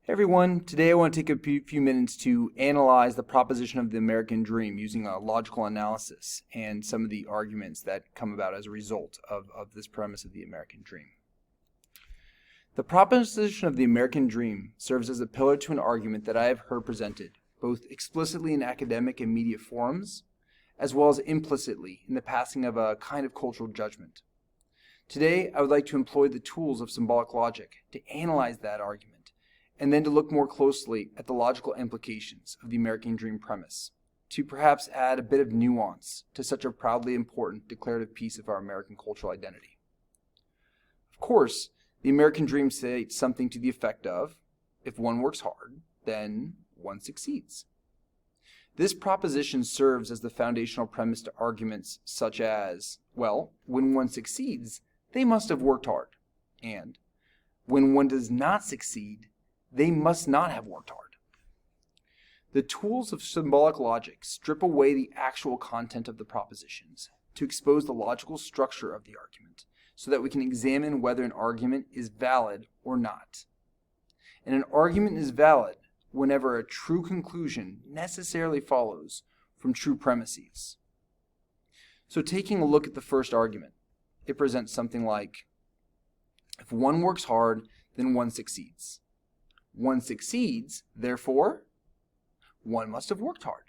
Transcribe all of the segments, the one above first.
Hey everyone, today I want to take a few minutes to analyze the proposition of the American dream using a logical analysis and some of the arguments that come about as a result of this premise of the American dream. The proposition of the American dream serves as a pillar to an argument that I have heard presented, both explicitly in academic and media forums, as well as implicitly in the passing of a kind of cultural judgment. Today, I would like to employ the tools of symbolic logic to analyze that argument, and then to look more closely at the logical implications of the American dream premise, to perhaps add a bit of nuance to such a proudly important declarative piece of our American cultural identity. Of course, the American dream states something to the effect of, if one works hard, then one succeeds. This proposition serves as the foundational premise to arguments such as, well, when one succeeds, they must have worked hard, and when one does not succeed, they must not have worked hard. The tools of symbolic logic strip away the actual content of the propositions to expose the logical structure of the argument so that we can examine whether an argument is valid or not. And an argument is valid whenever a true conclusion necessarily follows from true premises. So taking a look at the first argument, it presents something like, if one works hard, then one succeeds. One succeeds, therefore, one must have worked hard.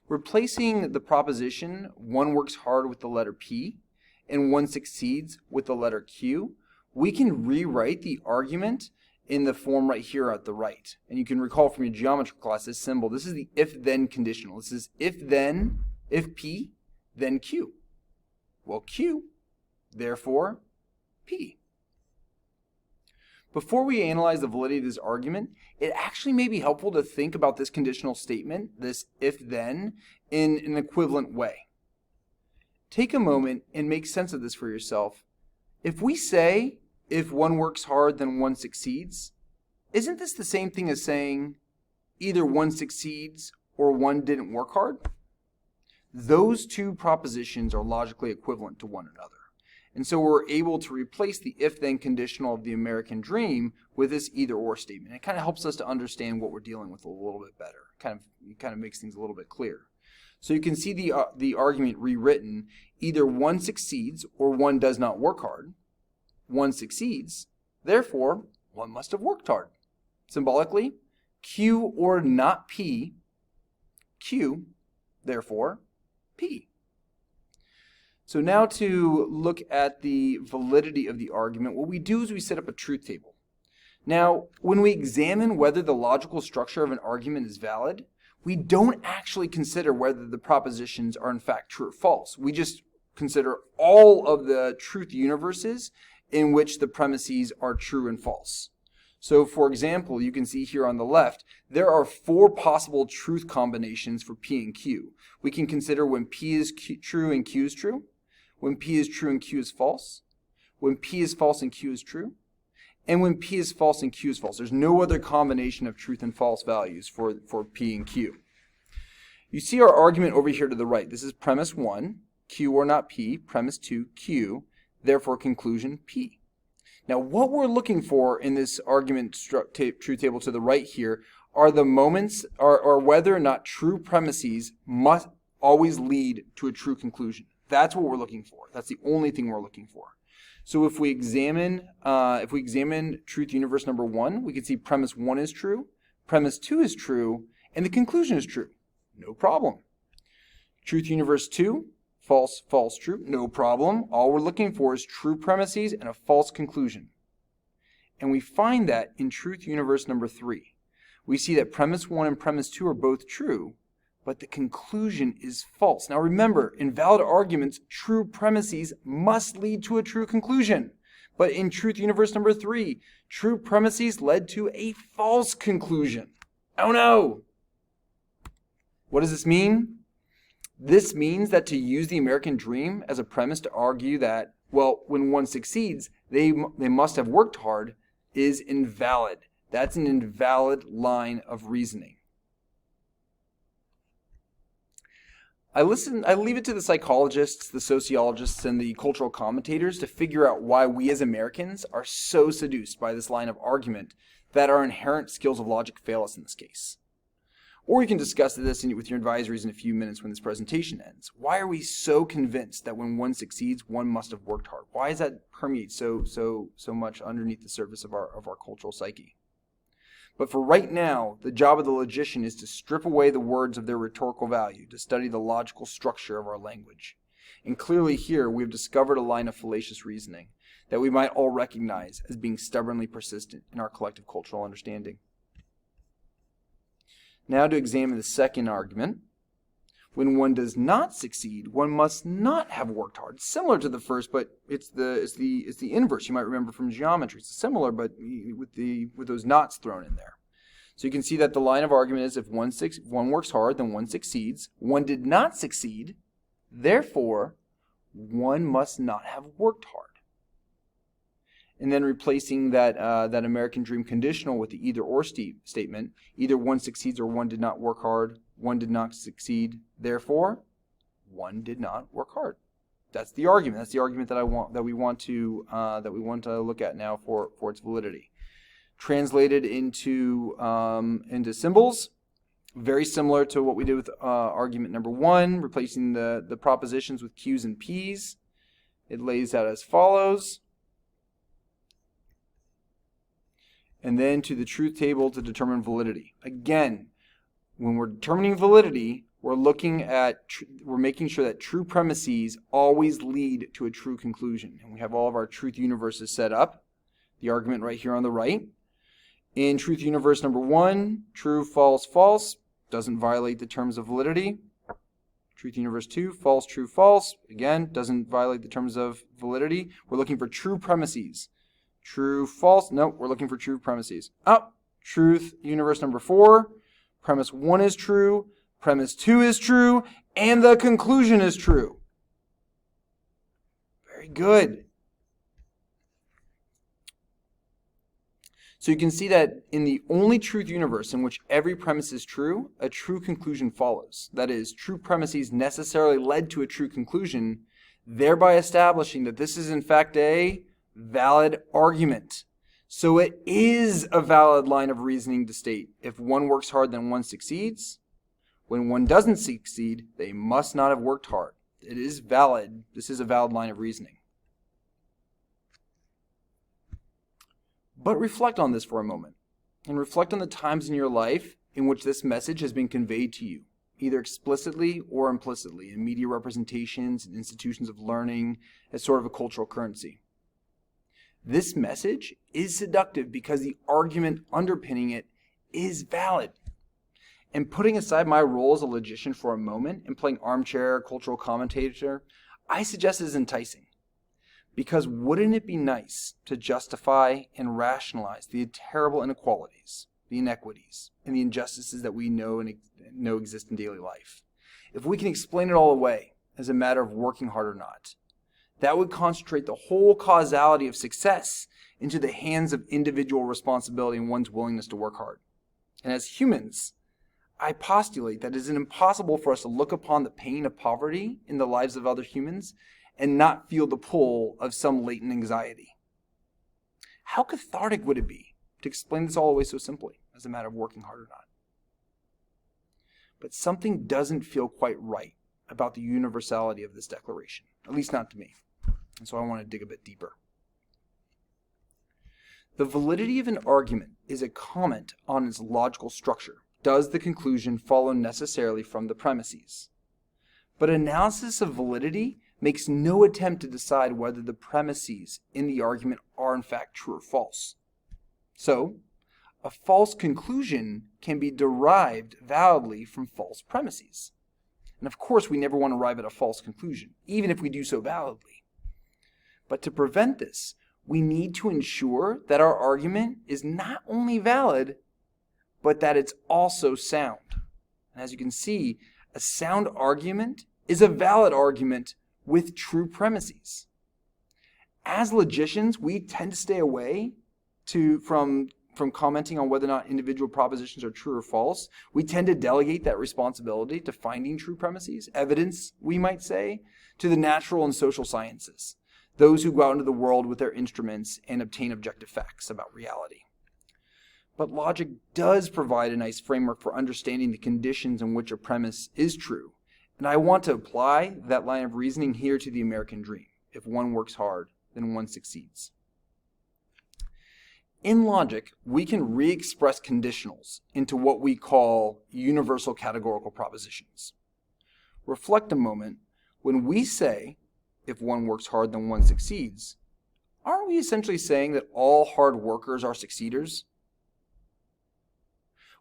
Replacing the proposition, one works hard with the letter P, and one succeeds with the letter Q, we can rewrite the argument in the form right here at the right. And you can recall from your geometry class this symbol. This is the if-then conditional. This is if-then, if P, then Q. Well, Q, therefore, P. Before we analyze the validity of this argument, it actually may be helpful to think about this conditional statement, this if-then, in an equivalent way. Take a moment and make sense of this for yourself. If we say, if one works hard, then one succeeds, isn't this the same thing as saying, either one succeeds or one didn't work hard? Those two propositions are logically equivalent to one another. And so we're able to replace the if-then conditional of the American dream with this either-or statement. It kind of helps us to understand what we're dealing with a little bit better. It kind of makes things a little bit clearer. So you can see the argument rewritten, either one succeeds or one does not work hard. One succeeds, therefore, one must have worked hard. Symbolically, Q or not P, Q, therefore, P. So now to look at the validity of the argument, what we do is we set up a truth table. Now, when we examine whether the logical structure of an argument is valid, we don't actually consider whether the propositions are in fact true or false. We just consider all of the truth universes in which the premises are true and false. So for example, you can see here on the left, there are 4 possible truth combinations for P and Q. We can consider when P is true and Q is true, when P is true and Q is false, when P is false and Q is true, and when P is false and Q is false. There's no other combination of truth and false values for P and Q. You see our argument over here to the right. This is premise 1, Q or not P, premise 2, Q, therefore conclusion P. Now what we're looking for in this argument truth table to the right here are the moments, or whether or not true premises must always lead to a true conclusion. That's what we're looking for. That's the only thing we're looking for. So if we examine truth universe number 1, we can see premise 1 is true, premise 2 is true, and the conclusion is true. No problem. Truth universe 2, false, false, true, no problem. All we're looking for is true premises and a false conclusion. And we find that in truth universe number 3. We see that premise 1 and premise 2 are both true, but the conclusion is false. Now remember, in valid arguments, true premises must lead to a true conclusion. But in truth universe number 3, true premises led to a false conclusion. Oh no! What does this mean? This means that to use the American dream as a premise to argue that, well, when one succeeds, they must have worked hard is invalid. That's an invalid line of reasoning. I leave it to the psychologists, the sociologists, and the cultural commentators to figure out why we as Americans are so seduced by this line of argument that our inherent skills of logic fail us in this case. Or you can discuss this with your advisories in a few minutes when this presentation ends. Why are we so convinced that when one succeeds, one must have worked hard? Why does that permeate so much underneath the surface of our cultural psyche? But for right now, the job of the logician is to strip away the words of their rhetorical value, to study the logical structure of our language. And clearly here, we have discovered a line of fallacious reasoning that we might all recognize as being stubbornly persistent in our collective cultural understanding. Now to examine the second argument. When one does not succeed, one must not have worked hard. Similar to the first, but it's the inverse. You might remember from geometry. It's similar, but with those knots thrown in there. So you can see that the line of argument is if one works hard, then one succeeds. One did not succeed, therefore, one must not have worked hard. And then replacing that American dream conditional with the either-or statement, either one succeeds or one did not work hard, one did not succeed, therefore, one did not work hard. That's the argument. That's the argument that we want to look at now for its validity. Translated into symbols, very similar to what we did with argument number 1, replacing the propositions with Q's and P's. It lays out as follows. And then to the truth table to determine validity. Again, when we're determining validity, we're making sure that true premises always lead to a true conclusion. And we have all of our truth universes set up. The argument right here on the right. In truth universe number 1, true, false, false, doesn't violate the terms of validity. Truth universe 2, false, true, false, again, doesn't violate the terms of validity. We're looking for true premises. True, false, nope, we're looking for true premises. Truth universe number 4, premise 1 is true, premise 2 is true, and the conclusion is true. Very good. So you can see that in the only truth universe in which every premise is true, a true conclusion follows. That is, true premises necessarily led to a true conclusion, thereby establishing that this is in fact a valid argument. So it is a valid line of reasoning to state, if one works hard, then one succeeds. When one doesn't succeed, they must not have worked hard. It is valid. This is a valid line of reasoning. But reflect on this for a moment, and reflect on the times in your life in which this message has been conveyed to you, either explicitly or implicitly, in media representations and institutions of learning as sort of a cultural currency. This message is seductive because the argument underpinning it is valid. And putting aside my role as a logician for a moment and playing armchair cultural commentator, I suggest it is enticing. Because wouldn't it be nice to justify and rationalize the terrible inequalities, the inequities, and the injustices that we know exist in daily life? If we can explain it all away as a matter of working hard or not, that would concentrate the whole causality of success into the hands of individual responsibility and one's willingness to work hard. And as humans, I postulate that it is impossible for us to look upon the pain of poverty in the lives of other humans and not feel the pull of some latent anxiety. How cathartic would it be to explain this all away so simply as a matter of working hard or not? But something doesn't feel quite right about the universality of this declaration, at least not to me. And so I want to dig a bit deeper. The validity of an argument is a comment on its logical structure. Does the conclusion follow necessarily from the premises? But analysis of validity makes no attempt to decide whether the premises in the argument are in fact true or false. So, a false conclusion can be derived validly from false premises. And of course, we never want to arrive at a false conclusion, even if we do so validly. But to prevent this, we need to ensure that our argument is not only valid, but that it's also sound. And as you can see, a sound argument is a valid argument with true premises. As logicians, we tend to stay away from from commenting on whether or not individual propositions are true or false. We tend to delegate that responsibility to finding true premises, evidence, we might say, to the natural and social sciences, those who go out into the world with their instruments and obtain objective facts about reality. But logic does provide a nice framework for understanding the conditions in which a premise is true. And I want to apply that line of reasoning here to the American dream. If one works hard, then one succeeds. In logic, we can re-express conditionals into what we call universal categorical propositions. Reflect a moment. When we say, if one works hard, then one succeeds, aren't we essentially saying that all hard workers are succeeders?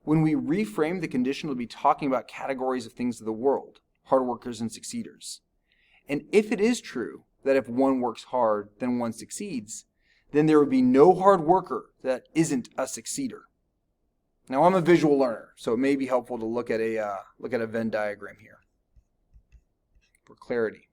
When we reframe the conditional to be talking about categories of things of the world, hard workers and succeeders, and if it is true that if one works hard, then one succeeds, then there would be no hard worker that isn't a succeeder. Now, I'm a visual learner, so it may be helpful to look at a Venn diagram here for clarity.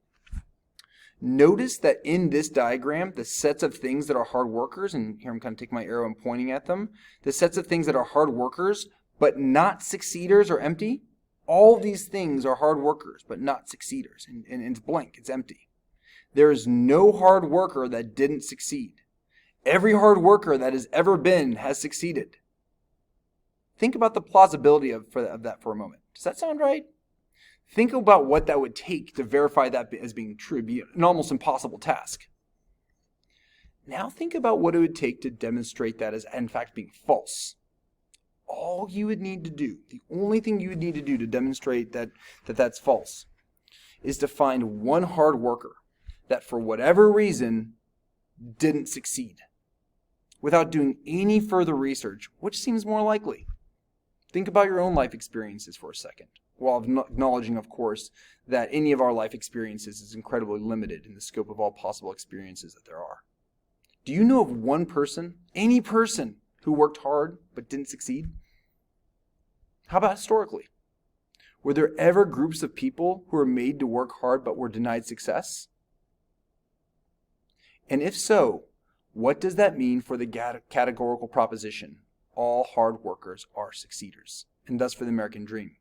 Notice that in this diagram, the sets of things that are hard workers, and here I'm kind of taking my arrow and pointing at them, the sets of things that are hard workers but not succeeders or empty, all these things are hard workers but not succeeders, and it's blank, it's empty. There is no hard worker that didn't succeed. Every hard worker that has ever been has succeeded. Think about the plausibility of that for a moment. Does that sound right? Think about what that would take to verify that as being true. It'd be an almost impossible task. Now think about what it would take to demonstrate that as in fact being false. All you would need to do, the only thing you would need to do to demonstrate that that's false, is to find one hard worker that for whatever reason didn't succeed, without doing any further research, which seems more likely. Think about your own life experiences for a second, while acknowledging, of course, that any of our life experiences is incredibly limited in the scope of all possible experiences that there are. Do you know of one person, any person, who worked hard but didn't succeed? How about historically? Were there ever groups of people who were made to work hard but were denied success? And if so, what does that mean for the categorical proposition, all hard workers are succeeders, and thus for the American dream?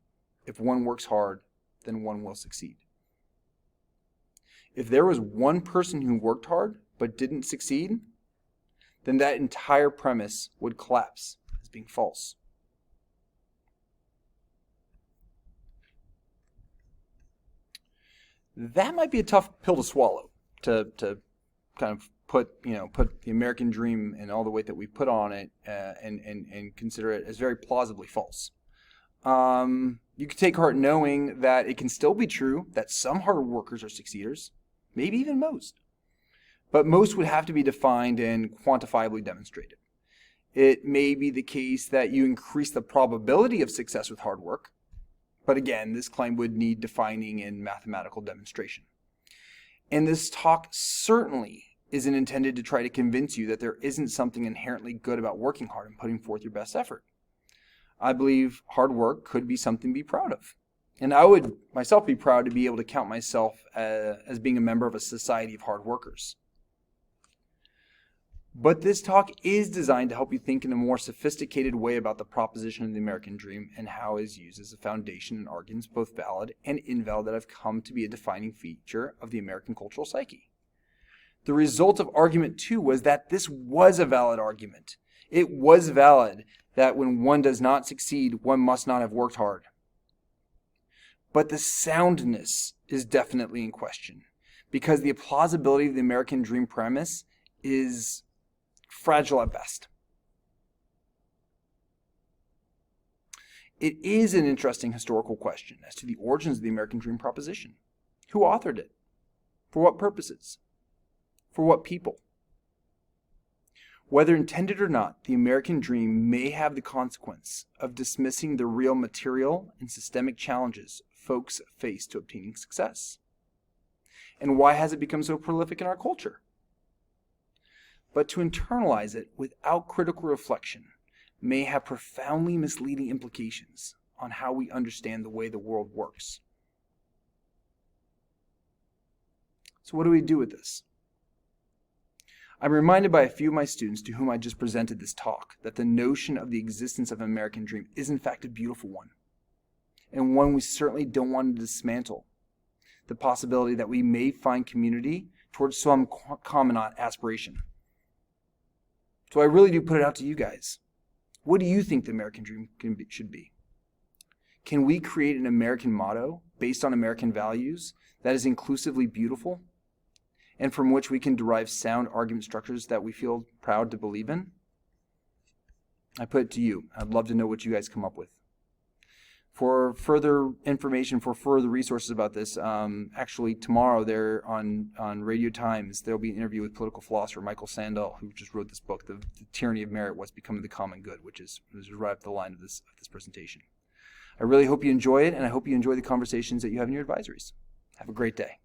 If one works hard, then one will succeed. If there was one person who worked hard but didn't succeed, then that entire premise would collapse as being false. That might be a tough pill to swallow, to kind of put the American dream and all the weight that we put on it and consider it as very plausibly false. You could take heart knowing that it can still be true that some hard workers are succeeders, maybe even most. But most would have to be defined and quantifiably demonstrated. It may be the case that you increase the probability of success with hard work, but again, this claim would need defining and mathematical demonstration. And this talk certainly isn't intended to try to convince you that there isn't something inherently good about working hard and putting forth your best effort. I believe hard work could be something to be proud of. And I would myself be proud to be able to count myself as being a member of a society of hard workers. But this talk is designed to help you think in a more sophisticated way about the proposition of the American dream and how it is used as a foundation in arguments both valid and invalid that have come to be a defining feature of the American cultural psyche. The result of argument 2 was that this was a valid argument. It was valid that when one does not succeed, one must not have worked hard. But the soundness is definitely in question, because the plausibility of the American dream premise is fragile at best. It is an interesting historical question as to the origins of the American dream proposition. Who authored it? For what purposes? For what people? Whether intended or not, the American dream may have the consequence of dismissing the real material and systemic challenges folks face to obtaining success. And why has it become so prolific in our culture? But to internalize it without critical reflection may have profoundly misleading implications on how we understand the way the world works. So what do we do with this? I'm reminded by a few of my students to whom I just presented this talk that the notion of the existence of an American dream is in fact a beautiful one, and one we certainly don't want to dismantle. The possibility that we may find community towards some common aspiration. So I really do put it out to you guys. What do you think the American dream should be? Can we create an American motto based on American values that is inclusively beautiful and from which we can derive sound argument structures that we feel proud to believe in? I put it to you. I'd love to know what you guys come up with. For further information, for further resources about this, actually tomorrow there on Radio Times, there'll be an interview with political philosopher Michael Sandel, who just wrote this book, The Tyranny of Merit, What's Becoming the Common Good, which is right up the line of this presentation. I really hope you enjoy it, and I hope you enjoy the conversations that you have in your advisories. Have a great day.